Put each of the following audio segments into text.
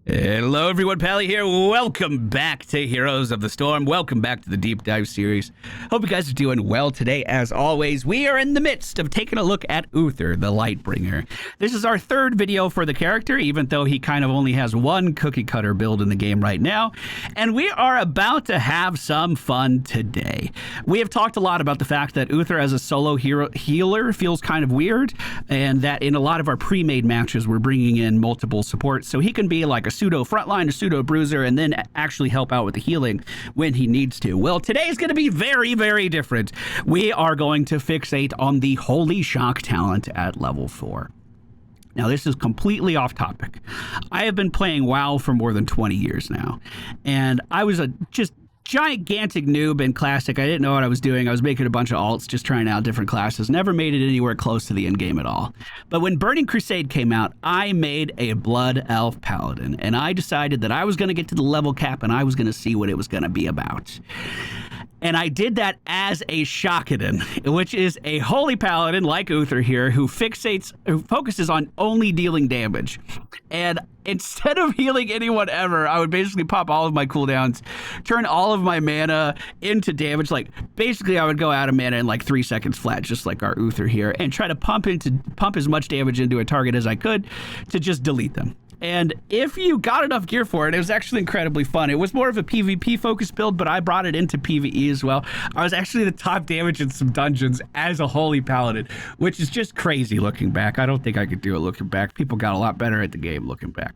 Hello everyone, Pally here. Welcome back to Heroes of the Storm. Welcome back to the Deep Dive series. Hope you guys are doing well today. As always, we are in the midst of taking a look at Uther, the Lightbringer. This is our third video for the character, even though he kind of only has one cookie cutter build in the game right now. And we are about to have some fun today. We have talked a lot about the fact that Uther as a solo healer feels kind of weird, and that in a lot of our pre-made matches, we're bringing in multiple supports, so he can be like a pseudo frontline, a pseudo bruiser, and then actually help out with the healing when he needs to. Well, today is going to be very, very different. We are going to fixate on the Holy Shock talent at level 4. Now, this is completely off topic. I have been playing WoW for more than 20 years now, and I was a just gigantic noob in Classic. I didn't know what I was doing. I was making a bunch of alts, just trying out different classes. Never made it anywhere close to the end game at all. But when Burning Crusade came out, I made a Blood Elf Paladin, and I decided that I was going to get to the level cap and I was going to see what it was going to be about. And I did that as a Shockadin, which is a holy paladin like Uther here, who focuses on only dealing damage. And instead of healing anyone ever, I would basically pop all of my cooldowns, turn all of my mana into damage. Like, basically, I would go out of mana in like 3 seconds flat, just like our Uther here, and try to pump as much damage into a target as I could to just delete them. And if you got enough gear for it, it was actually incredibly fun. It was more of a PvP focused build, but I brought it into PvE as well. I was actually the top damage in some dungeons as a holy paladin, which is just crazy looking back. I don't think I could do it looking back. People got a lot better at the game looking back.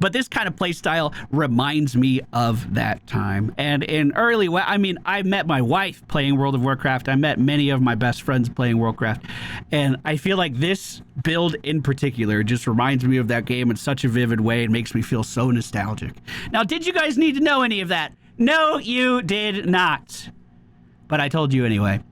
But this kind of playstyle reminds me of that time. And in I met my wife playing World of Warcraft. I met many of my best friends playing Warcraft. And I feel like this build in particular just reminds me of that game in such a vivid way. It makes me feel so nostalgic. Now, did you guys need to know any of that? No, you did not. But I told you anyway.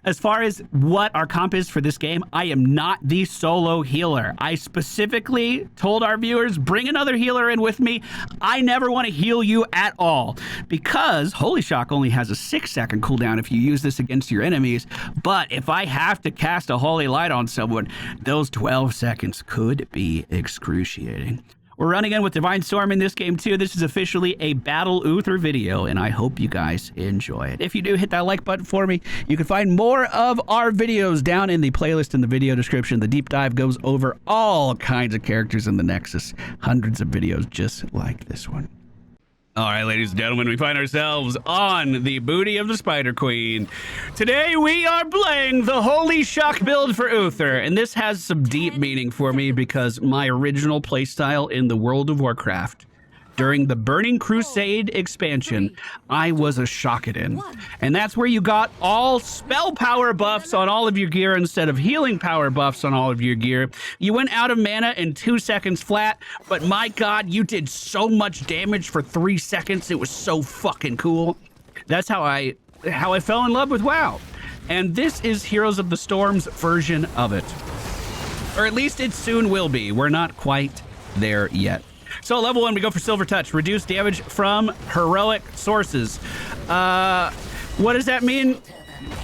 As far as what our comp is for this game, I am not the solo healer. I specifically told our viewers, bring another healer in with me. I never want to heal you at all, because Holy Shock only has a 6-second cooldown if you use this against your enemies. But if I have to cast a Holy Light on someone, those 12 seconds could be excruciating. We're running in with Divine Storm in this game too. This is officially a Battle Uther video, and I hope you guys enjoy it. If you do, hit that like button for me. You can find more of our videos down in the playlist in the video description. The deep dive goes over all kinds of characters in the Nexus. Hundreds of videos just like this one. All right, ladies and gentlemen, we find ourselves on the booty of the Spider Queen. Today, we are playing the Holy Shock build for Uther, and this has some deep meaning for me because my original playstyle in the World of Warcraft, during the Burning Crusade expansion, I was a Shockadin. And that's where you got all spell power buffs on all of your gear instead of healing power buffs on all of your gear. You went out of mana in 2 seconds flat, but my God, you did so much damage for 3 seconds. It was so fucking cool. That's how I fell in love with WoW. And this is Heroes of the Storm's version of it. Or at least it soon will be. We're not quite there yet. So level 1, we go for Silver Touch. Reduce damage from heroic sources. What does that mean?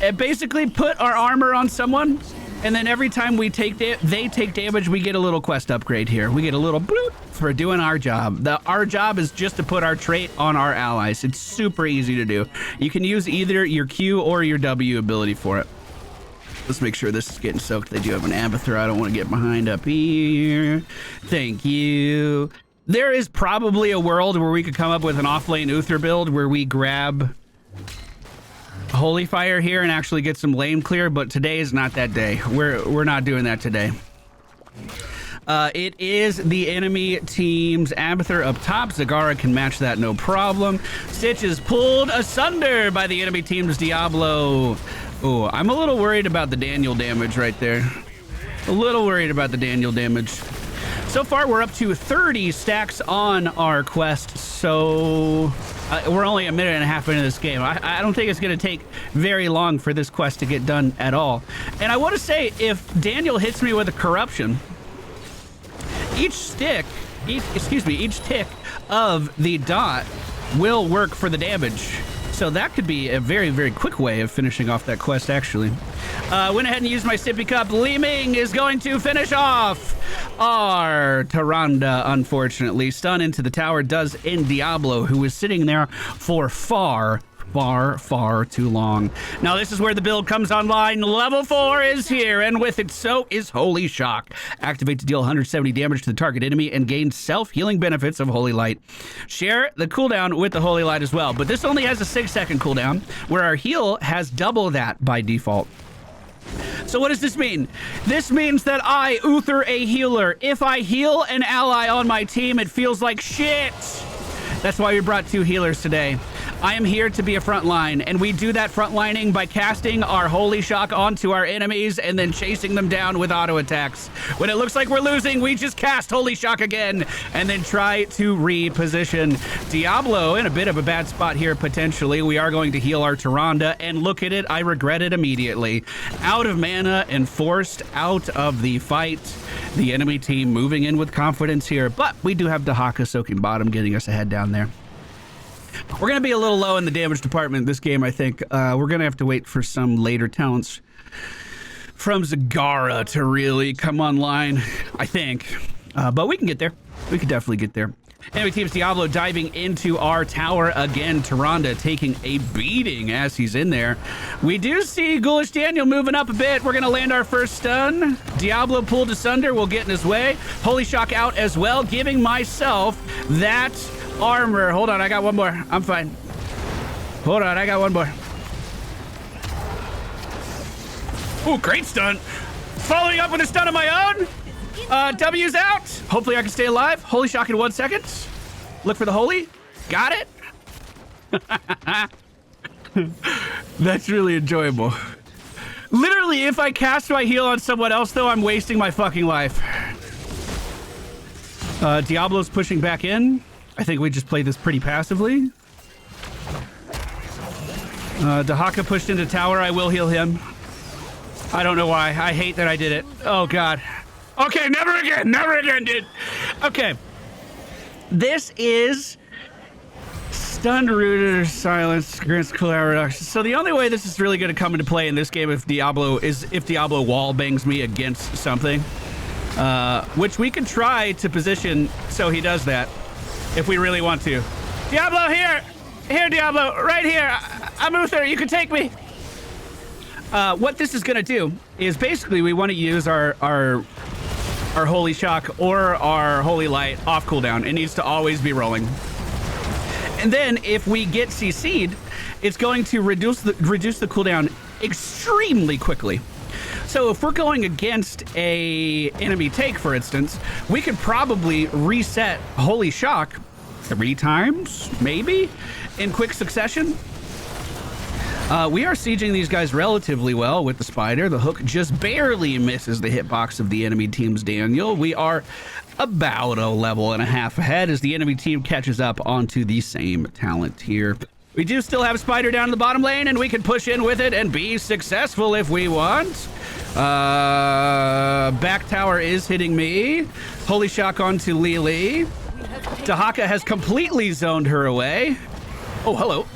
It basically put our armor on someone, and then every time we take they take damage, we get a little quest upgrade here. We get a little bloop for doing our job. Our job is just to put our trait on our allies. It's super easy to do. You can use either your Q or your W ability for it. Let's make sure this is getting soaked. They do have an Abathur. I don't want to get behind up here. Thank you. There is probably a world where we could come up with an off-lane Uther build where we grab Holy Fire here and actually get some lane clear, but today is not that day. We're not doing that today. It is the enemy team's Abathur up top. Zagara can match that no problem. Stitch is pulled asunder by the enemy team's Diablo. Oh, I'm a little worried about the Daniel damage right there. A little worried about the Daniel damage. So far, we're up to 30 stacks on our quest, so we're only a minute and a half into this game. I don't think it's going to take very long for this quest to get done at all. And I want to say, if Daniel hits me with a corruption, each tick of the dot will work for the damage. So that could be a very, very quick way of finishing off that quest, actually. Went ahead and used my sippy cup. Li Ming is going to finish off our Tyrande, unfortunately. Stun into the tower does end Diablo, who is sitting there for far too long. Now this is where the build comes online. Level 4 is here, and with it so is Holy Shock. Activate to deal 170 damage to the target enemy and gain self-healing benefits of Holy Light. Share the cooldown with the Holy Light as well, but this only has a 6-second cooldown, where our heal has double that by default. So what does this mean? This means that I, Uther, a healer, if I heal an ally on my team, it feels like shit. That's why we brought 2 healers today. I am here to be a frontline, and we do that frontlining by casting our Holy Shock onto our enemies and then chasing them down with auto attacks. When it looks like we're losing, we just cast Holy Shock again and then try to reposition. Diablo in a bit of a bad spot here, potentially. We are going to heal our Tyrande, and look at it, I regret it immediately. Out of mana and forced out of the fight. The enemy team moving in with confidence here, but we do have Dahaka soaking bottom, getting us ahead down there. We're going to be a little low in the damage department this game, I think. We're going to have to wait for some later talents from Zagara to really come online, I think. But we can get there. We could definitely get there. Enemy team's Diablo diving into our tower again. Tyrande taking a beating as he's in there. We do see Ghoulish Daniel moving up a bit. We're going to land our first stun. Diablo pulled asunder. We'll get in his way. Holy Shock out as well, giving myself that armor. Hold on, I got one more. I'm fine. Hold on, I got one more. Ooh, great stun. Following up with a stun of my own. W's out. Hopefully I can stay alive. Holy Shock in 1 second. Look for the holy. Got it. That's really enjoyable. Literally, if I cast my heal on someone else, though, I'm wasting my fucking life. Diablo's pushing back in. I think we just played this pretty passively. Dahaka pushed into tower. I will heal him. I don't know why. I hate that I did it. Oh, God. Okay, never again, dude. Okay. This is stunned, rooted, or silenced, grants cooldown reduction. So the only way this is really going to come into play in this game if Diablo wall bangs me against something, which we can try to position so he does that if we really want to. Diablo, here, Diablo, right here. I'm Uther. You can take me. What this is going to do is basically we want to use our Holy Shock or our Holy Light off cooldown. It needs to always be rolling. And then if we get CC'd, it's going to reduce the cooldown extremely quickly. So if we're going against a enemy take, for instance, we could probably reset Holy Shock 3 times, maybe, in quick succession. We are sieging these guys relatively well with the spider. The hook just barely misses the hitbox of the enemy team's Daniel. We are about a level and a half ahead as the enemy team catches up onto the same talent here. We do still have spider down in the bottom lane, and we can push in with it and be successful if we want. Back tower is hitting me. Holy Shock onto Lily. Dahaka has completely zoned her away. Oh, hello.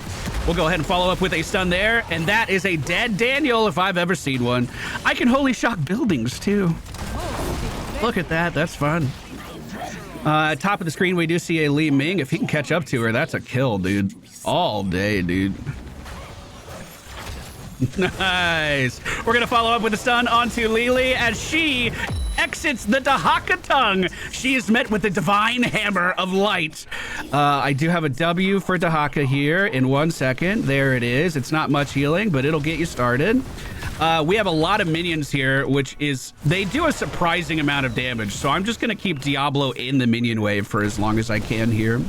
We'll go ahead and follow up with a stun there, and that is a dead Daniel if I've ever seen one. I can Holy Shock buildings too. Look at that, that's fun. Top of the screen, we do see a Li Ming. If he can catch up to her, that's a kill, dude. All day, dude. Nice. We're gonna follow up with a stun onto Lily as she exits the Dahaka tongue. She is met with the divine hammer of light. I do have a W for Dahaka here in 1 second. There it is. It's not much healing, but it'll get you started. We have a lot of minions here, which is, they do a surprising amount of damage. So I'm just gonna keep Diablo in the minion wave for as long as I can here.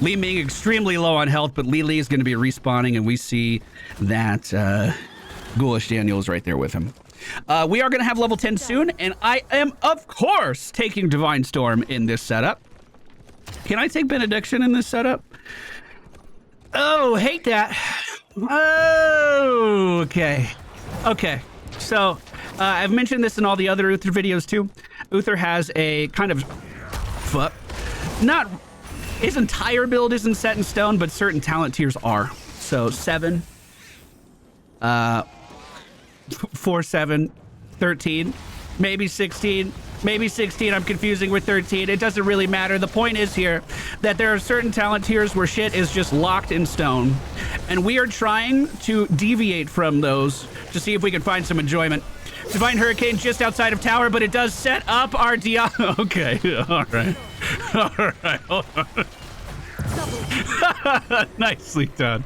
Li Ming extremely low on health, but Lily is gonna be respawning, and we see that Ghoulish Daniel is right there with him. We are going to have level 10 soon, and I am, of course, taking Divine Storm in this setup. Can I take Benediction in this setup? Oh, hate that. Oh, okay. Okay, so I've mentioned this in all the other Uther videos, too. Uther has a kind of... not... His entire build isn't set in stone, but certain talent tiers are. So 7... 4, 7, 13, maybe 16, Maybe 16 I'm confusing with 13. It doesn't really matter. The point is here that there are certain talent tiers where shit is just locked in stone. And we are trying to deviate from those to see if we can find some enjoyment. Divine Hurricane just outside of tower, but it does set up our Diablo. Okay, all right. All right, hold on. Nicely done.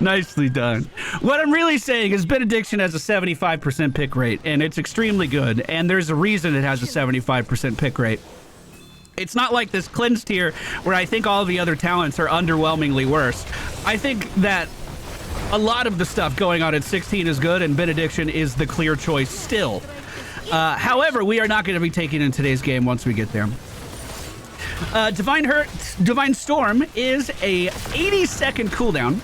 Nicely done. What I'm really saying is Benediction has a 75% pick rate, and it's extremely good, and there's a reason it has a 75% pick rate. It's not like this cleansed tier where I think all of the other talents are underwhelmingly worse. I think that a lot of the stuff going on at 16 is good, and Benediction is the clear choice still. However, we are not going to be taking in today's game once we get there. Divine Storm is a 80-second cooldown,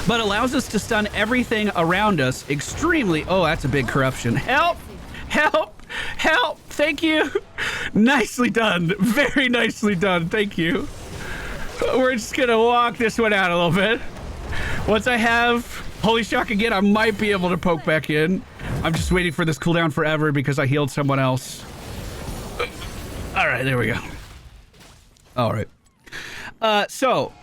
but allows us to stun everything around us extremely. Oh, that's a big corruption. Help! Help! Help! Thank you! Nicely done. Very nicely done. Thank you. We're just gonna walk this one out a little bit. Once I have Holy Shock again, I might be able to poke back in. I'm just waiting for this cooldown forever because I healed someone else. All right, there we go. All right. So,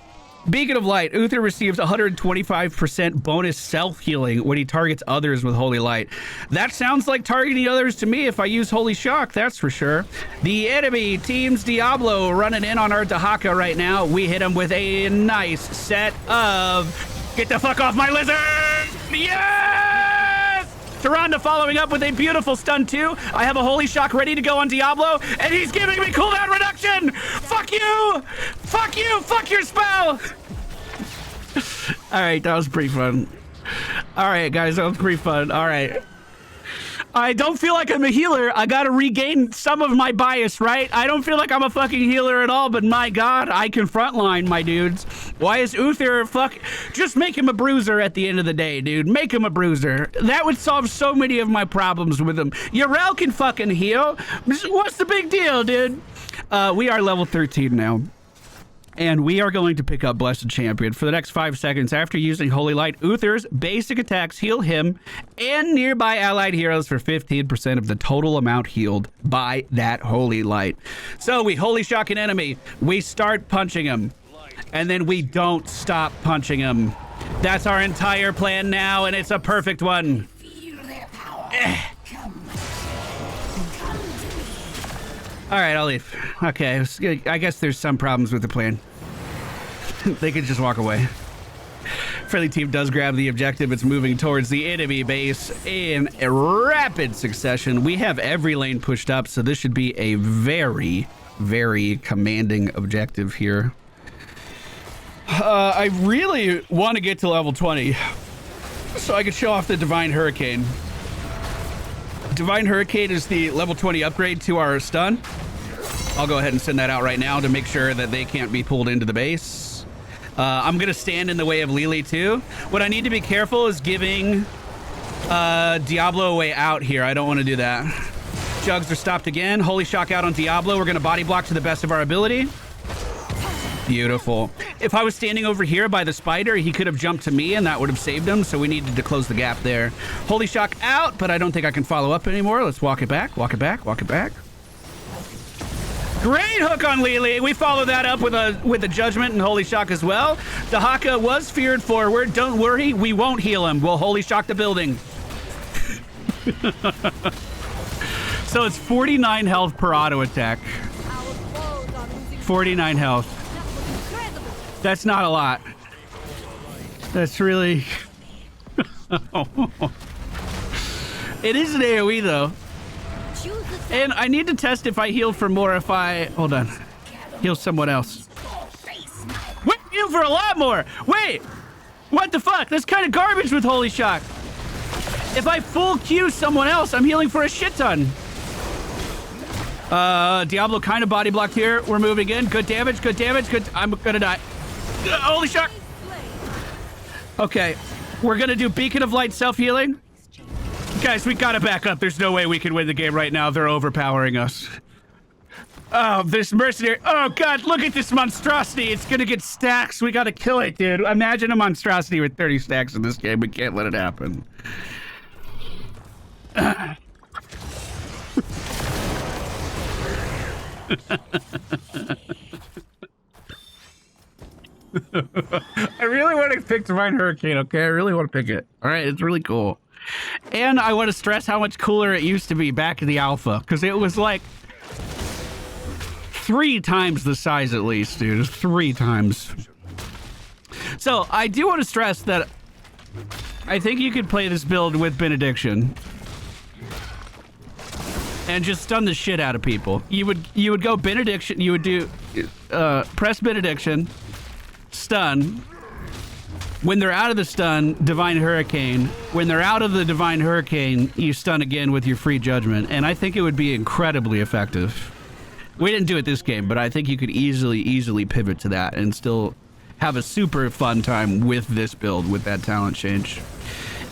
Beacon of Light. Uther receives 125% bonus self-healing when he targets others with Holy Light. That sounds like targeting others to me if I use Holy Shock, that's for sure. The enemy team's Diablo running in on our Dahaka right now. We hit him with a nice set of... Get the fuck off my lizard! Yes! Tyrande following up with a beautiful stun too. I have a Holy Shock ready to go on Diablo, and he's giving me cooldown reduction! Fuck you! Fuck you! Fuck your spell! Alright, that was pretty fun. Alright, guys, that was pretty fun. Alright. I don't feel like I'm a healer. I gotta regain some of my bias, right? I don't feel like I'm a fucking healer at all, but my god, I can frontline, my dudes. Why is Uther just make him a bruiser at the end of the day, dude. Make him a bruiser. That would solve so many of my problems with him. Yrel can fucking heal. What's the big deal, dude? We are level 13 now. And we are going to pick up Blessed Champion. For the next 5 seconds after using Holy Light, Uther's basic attacks heal him and nearby allied heroes for 15% of the total amount healed by that Holy Light. So we Holy Shock an enemy, we start punching him, and then we don't stop punching him. That's our entire plan now, and it's a perfect one. All right, I'll leave. Okay, I guess there's some problems with the plan. They could just walk away. Friendly team does grab the objective. It's moving towards the enemy base in a rapid succession. We have every lane pushed up, so this should be a very, very commanding objective here. I really want to get to level 20 so I can show off the Divine Hurricane. Divine Hurricane is the level 20 upgrade to our stun. I'll go ahead and send that out right now to make sure that they can't be pulled into the base. I'm going to stand in the way of Lily too. What I need to be careful is giving Diablo a way out here. I don't want to do that. Jugs are stopped again. Holy Shock out on Diablo. We're going to body block to the best of our ability. Beautiful. If I was standing over here by the spider, he could have jumped to me and that would have saved him, so we needed to close the gap there. Holy Shock out, but I don't think I can follow up anymore. Let's walk it back, walk it back, walk it back. Great hook on Lily. We follow that up with a Judgment and Holy Shock as well. Dahaka was feared forward. Don't worry, we won't heal him. We'll Holy Shock the building. So it's 49 health per auto attack. 49 health. That's not a lot. That's really... It is an AoE though. And I need to test if I heal for more if I... Hold on. Heal someone else. Wait, heal for a lot more! Wait! What the fuck? That's kind of garbage with Holy Shock. If I full Q someone else, I'm healing for a shit ton. Diablo kind of body blocked here. We're moving in. Good damage, good damage, good... I'm gonna die. Holy Shock! Okay. We're gonna do Beacon of Light self-healing. Guys, we gotta back up. There's no way we can win the game right now. They're overpowering us. Oh, this mercenary. Oh, God, look at this monstrosity. It's gonna get stacks. We gotta kill it, dude. Imagine a monstrosity with 30 stacks in this game. We can't let it happen. I really want to pick Divine Hurricane, okay? I really want to pick it. All right, it's really cool. And I want to stress how much cooler it used to be back in the alpha, because it was like 3 times the size at least, dude. 3 times. So I do want to stress that I think you could play this build with Benediction and just stun the shit out of people. You would go Benediction, you would do press Benediction, stun. When they're out of the stun, Divine Hurricane. When they're out of the Divine Hurricane, you stun again with your free judgment, and I think it would be incredibly effective. We didn't do it this game, but I think you could easily pivot to that and still have a super fun time with this build with that talent change.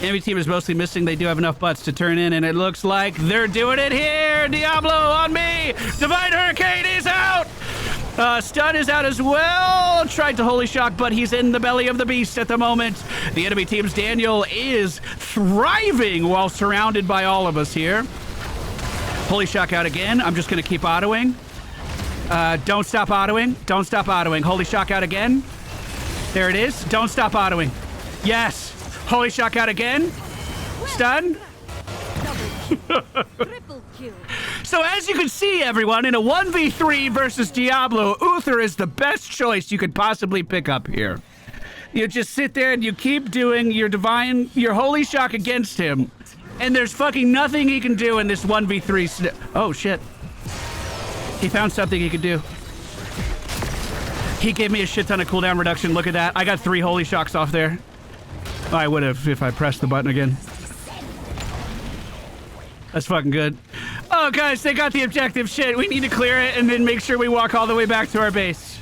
Enemy team is mostly missing. They do have enough butts to turn in, and it looks like they're doing it here. Diablo on me. Divine Hurricane is out. Stun is out as well. Tried to Holy Shock, but he's in the belly of the beast at the moment. The enemy team's Daniel is thriving while surrounded by all of us here. Holy Shock out again. I'm just going to keep autoing. Don't stop autoing. Don't stop autoing. Holy Shock out again. There it is. Don't stop autoing. Yes. Holy Shock out again. Stun. Triple kill. So as you can see, everyone, in a 1v3 versus Diablo, Uther is the best choice you could possibly pick up here. You just sit there and you keep doing your Holy Shock against him, and there's fucking nothing he can do in this 1v3. Oh, shit. He found something he could do. He gave me a shit ton of cooldown reduction. Look at that. I got 3 Holy Shocks off there. I would have if I pressed the button again. That's fucking good. Oh, guys, they got the objective. Shit, we need to clear it and then make sure we walk all the way back to our base.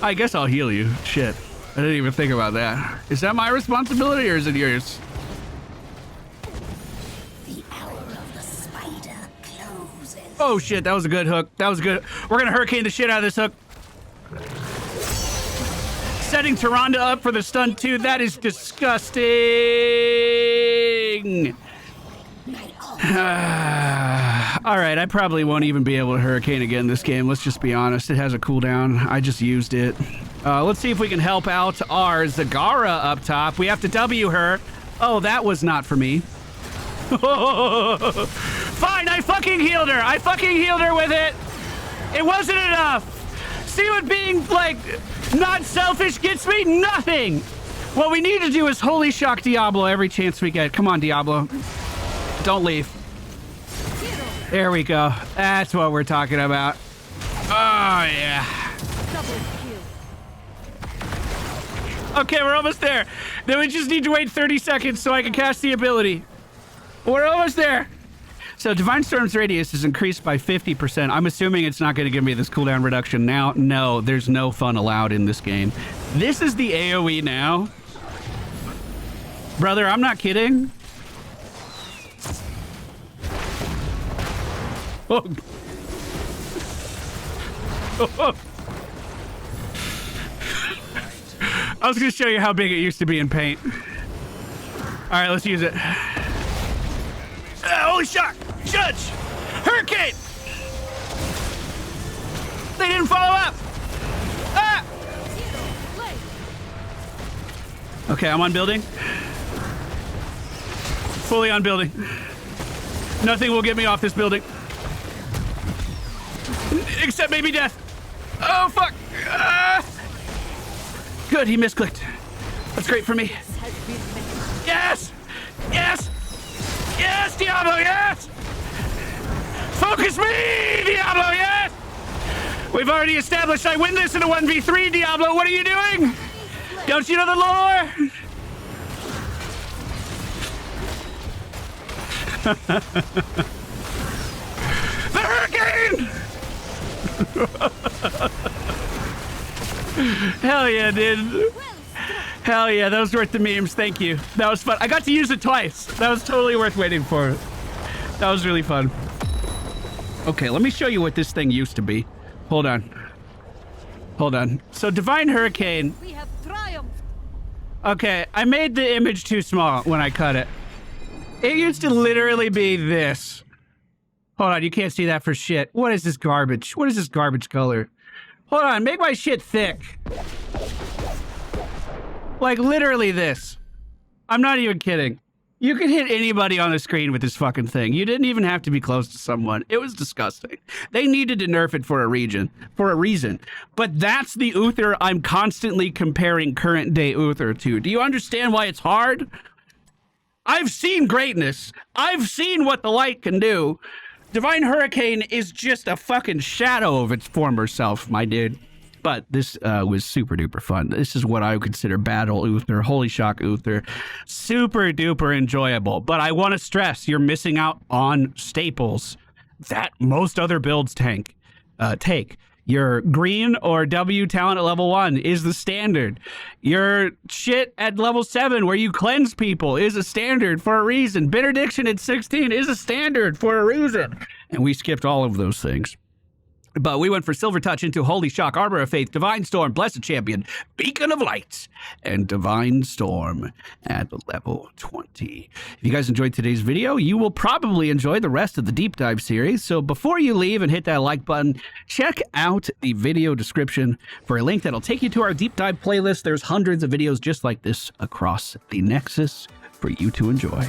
I guess I'll heal you. Shit. I didn't even think about that. Is that my responsibility or is it yours? The hour of the spider closes. Oh, shit, that was a good hook. That was good. We're gonna hurricane the shit out of this hook. Setting Tyrande up for the stun too. That is disgusting. All right, I probably won't even be able to hurricane again this game. Let's just be honest. It has a cooldown. I just used it. Let's see if we can help out our Zagara up top. We have to W her. Oh, that was not for me. Fine, I fucking healed her. I fucking healed her with it. It wasn't enough. See what being, like, not selfish gets me? Nothing. What we need to do is Holy Shock Diablo every chance we get. Come on, Diablo. Don't leave. There we go. That's what we're talking about. Oh, yeah. Okay, we're almost there. Then we just need to wait 30 seconds so I can cast the ability. We're almost there. So Divine Storm's radius is increased by 50%. I'm assuming it's not going to give me this cooldown reduction now. No, there's no fun allowed in this game. This is the AoE now. Brother, I'm not kidding. Oh. I was going to show you how big it used to be in paint. All right, let's use it. Holy Shock! Judge! Hurricane! They didn't follow up! Ah! Okay, I'm on building. Fully on building. Nothing will get me off this building. Except maybe death. Oh, fuck! Good, he misclicked. That's great for me. Yes! Yes! Yes, Diablo, yes! Focus me, Diablo, yes! We've already established I win this in a 1v3, Diablo. What are you doing? Don't you know the lore? The hurricane! Hell yeah, dude. Hell yeah, that was worth the memes. Thank you. That was fun. I got to use it twice. That was totally worth waiting for. That was really fun. Okay, let me show you what this thing used to be. Hold on. Hold on. So Divine Hurricane. We have triumphed. Okay, I made the image too small when I cut it. It used to literally be this. Hold on, you can't see that for shit. What is this garbage? What is this garbage color? Hold on, make my shit thick. Like, literally this. I'm not even kidding. You can hit anybody on the screen with this fucking thing. You didn't even have to be close to someone. It was disgusting. They needed to nerf it for a reason. But that's the Uther I'm constantly comparing current day Uther to. Do you understand why it's hard? I've seen greatness. I've seen what the light can do. Divine Hurricane is just a fucking shadow of its former self, my dude. But this was super duper fun. This is what I would consider Battle Uther, Holy Shock Uther. Super duper enjoyable. But I want to stress, you're missing out on staples that most other builds take. Your green or W talent at level 1 is the standard. Your shit at level 7 where you cleanse people is a standard for a reason. Benediction at 16 is a standard for a reason. And we skipped all of those things. But we went for Silver Touch into Holy Shock, Arbor of Faith, Divine Storm, Blessed Champion, Beacon of Light, and Divine Storm at level 20. If you guys enjoyed today's video, you will probably enjoy the rest of the Deep Dive series. So before you leave and hit that like button, check out the video description for a link that'll take you to our Deep Dive playlist. There's hundreds of videos just like this across the Nexus for you to enjoy.